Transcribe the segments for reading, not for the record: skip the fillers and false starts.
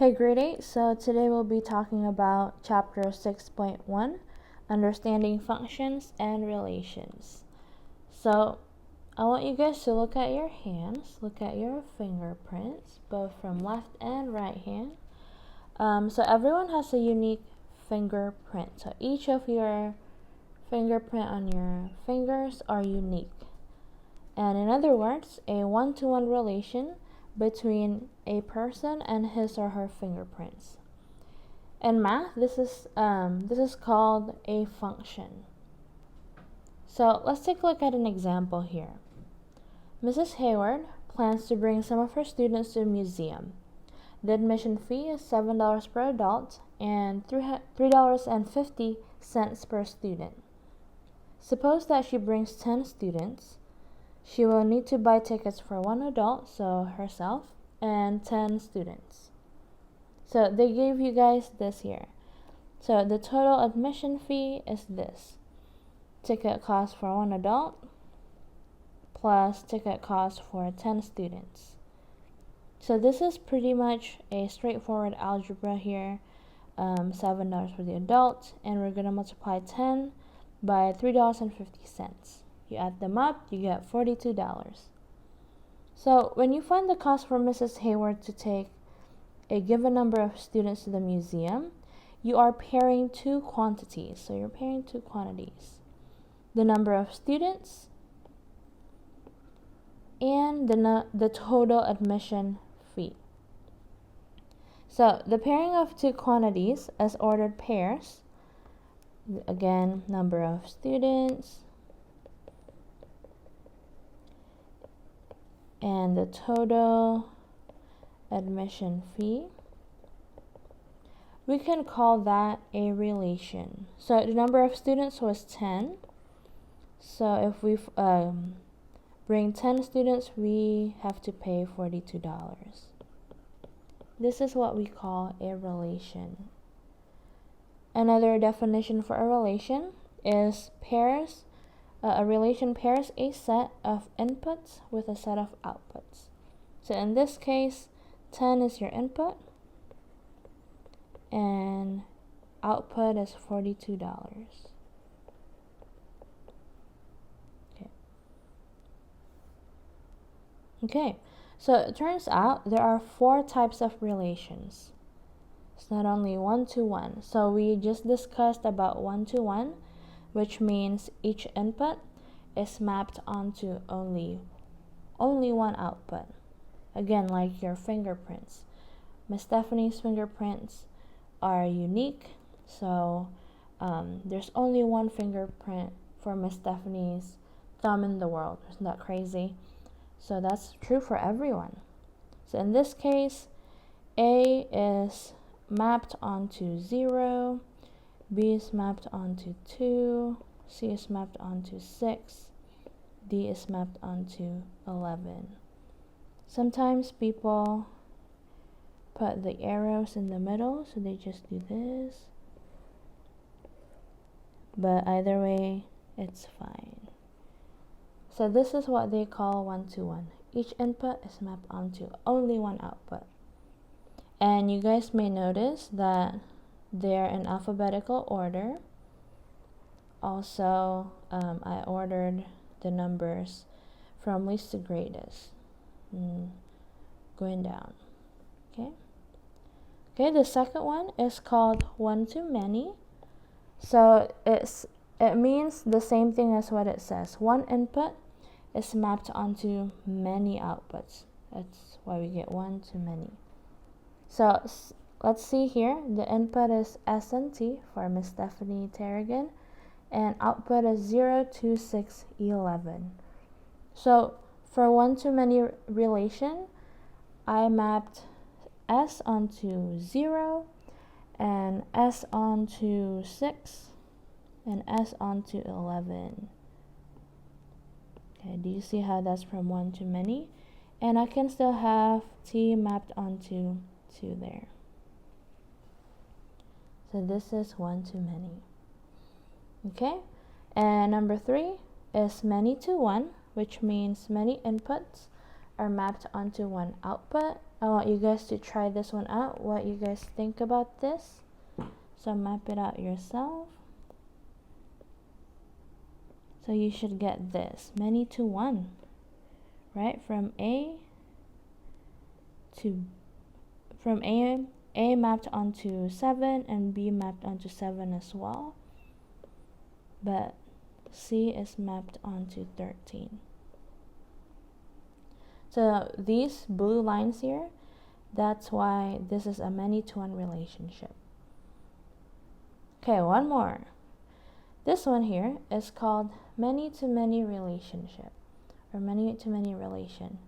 Hey grade 8, so today we'll be talking about chapter 6.1, Understanding Functions and Relations. So I want you guys to look at your hands, look at your fingerprints, both from left and right hand. So everyone has a unique fingerprint. So each of your fingerprint on your fingers are unique. And in other words, a one-to-one relation between a person and his or her fingerprints. In math, this is called a function. So let's take a look at an example here. Mrs. Hayward plans to bring some of her students to a museum. The admission fee is $7 per adult and $3.50 per student. Suppose that she brings 10 students. She will need to buy tickets for one adult, so herself, and 10 students. So they gave you guys this here. So the total admission fee is this. Ticket cost for one adult plus ticket cost for 10 students. So this is pretty much a straightforward algebra here. $7 for the adult, and we're going to multiply 10 by $3.50. You add them up, you get $42. So when you find the cost for Mrs. Hayward to take a given number of students to the museum, you are pairing two quantities. So you're pairing two quantities. The number of students and the total admission fee. So the pairing of two quantities as ordered pairs, again, number of students and the total admission fee, we can call that a relation. So the number of students was 10. So if we bring 10 students, we have to pay $42. This is what we call a relation. Another definition for a relation is pairs. A relation pairs a set of inputs with a set of outputs. So in this case, 10 is your input and output is $42. Okay, so it turns out there are 4 types of relations. It's not only one-to-one. So we just discussed about one-to-one, which means each input is mapped onto only one output. Again, like your fingerprints. Miss Stephanie's fingerprints are unique, so there's only one fingerprint for Miss Stephanie's thumb in the world. Isn't that crazy? So that's true for everyone. So in this case, A is mapped onto 0, B is mapped onto 2, C is mapped onto 6, D is mapped onto 11. Sometimes people put the arrows in the middle, so they just do this. But either way, it's fine. So this is what they call one-to-one. Each input is mapped onto only one output. And you guys may notice that they're in alphabetical order. Also, I ordered the numbers from least to greatest, going down. Okay, the second one is called one-to-many. So it means the same thing as what it says. One input is mapped onto many outputs. That's why we get one-to-many. So let's see here. The input is S and T for Miss Stephanie Tarragon, and output is 0, 2, 6, 11. So for one-to-many relation, I mapped S onto 0, and S onto 6, and S onto 11. Okay, do you see how that's from one to many? And I can still have T mapped onto 2 there. So this is one to many. Okay, and number 3 is many to one, which means many inputs are mapped onto one output. I want you guys to try this one out, what you guys think about this. So map it out yourself. So you should get this, many to one, right? From A mapped onto 7 and B mapped onto 7 as well. But C is mapped onto 13. So these blue lines here, that's why this is a many to one relationship. Okay, one more. This one here is called many to many relationship, or many to many relation.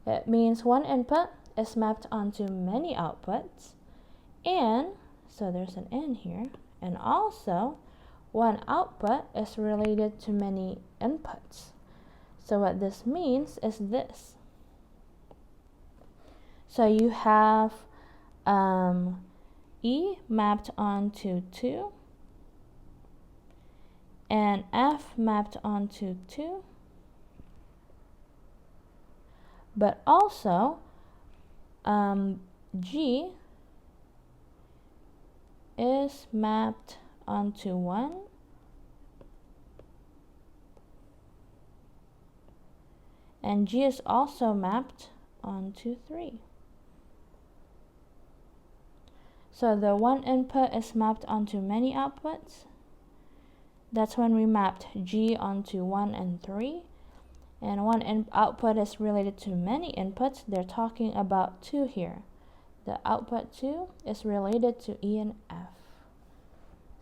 It means one input is mapped onto many outputs, and so there's an and here, and also one output is related to many inputs. So what this means is this. So you have E mapped onto 2 and F mapped onto 2, but also G is mapped onto 1 and G is also mapped onto 3. So the one input is mapped onto many outputs. That's when we mapped G onto 1 and 3. And one output is related to many inputs. They're talking about 2 here. The output 2 is related to E and F.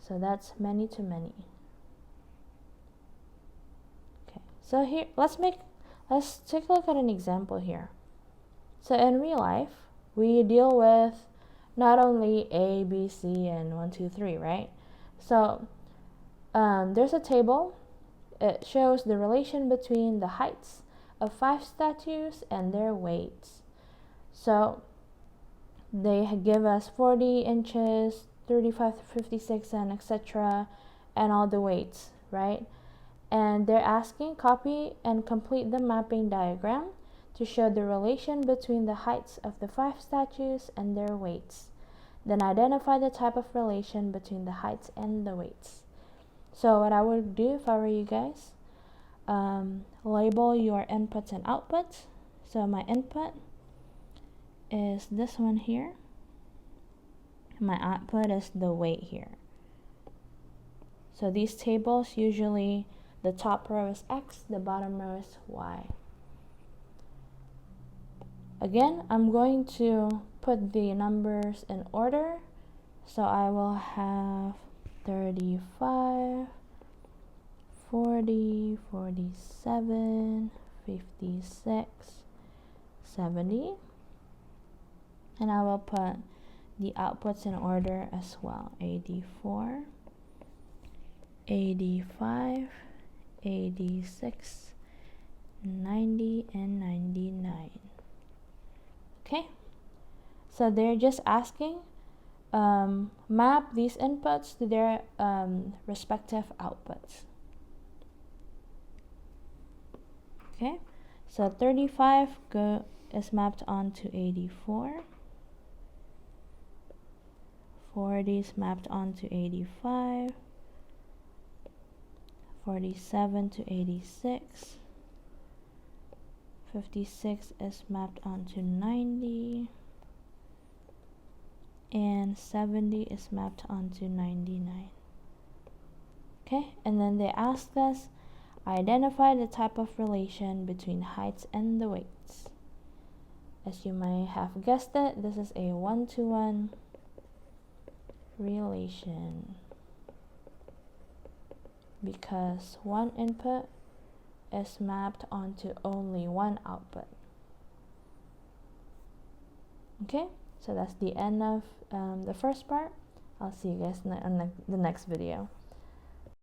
So that's many to many. Okay, so here let's take a look at an example here. So in real life, we deal with not only A, B, C, and 1, 2, 3, right? So there's a table. It shows the relation between the heights of 5 statues and their weights. So they give us 40 inches, 35 to 56, and etc., and all the weights, right? And they're asking copy and complete the mapping diagram to show the relation between the heights of the 5 statues and their weights. Then identify the type of relation between the heights and the weights. So what I would do if I were you guys, label your inputs and outputs. So my input is this one here. My output is the weight here. So these tables, usually the top row is X, the bottom row is Y. Again, I'm going to put the numbers in order. So I will have 35, 40, 47, 56, 70. And I will put the outputs in order as well. 84, 85, 86, 90, and 99. Okay, so they're just asking map these inputs to their respective outputs. Okay, so 35 is mapped onto 84, 40 is mapped onto 85, 47 to 86, 56 is mapped onto 90, and 70 is mapped onto 99. Okay, and then they asked us identify the type of relation between heights and the weights. As you may have guessed it, this is a 1-to-1 relation because one input is mapped onto only one output. Okay, so that's the end of the first part. I'll see you guys on the next video.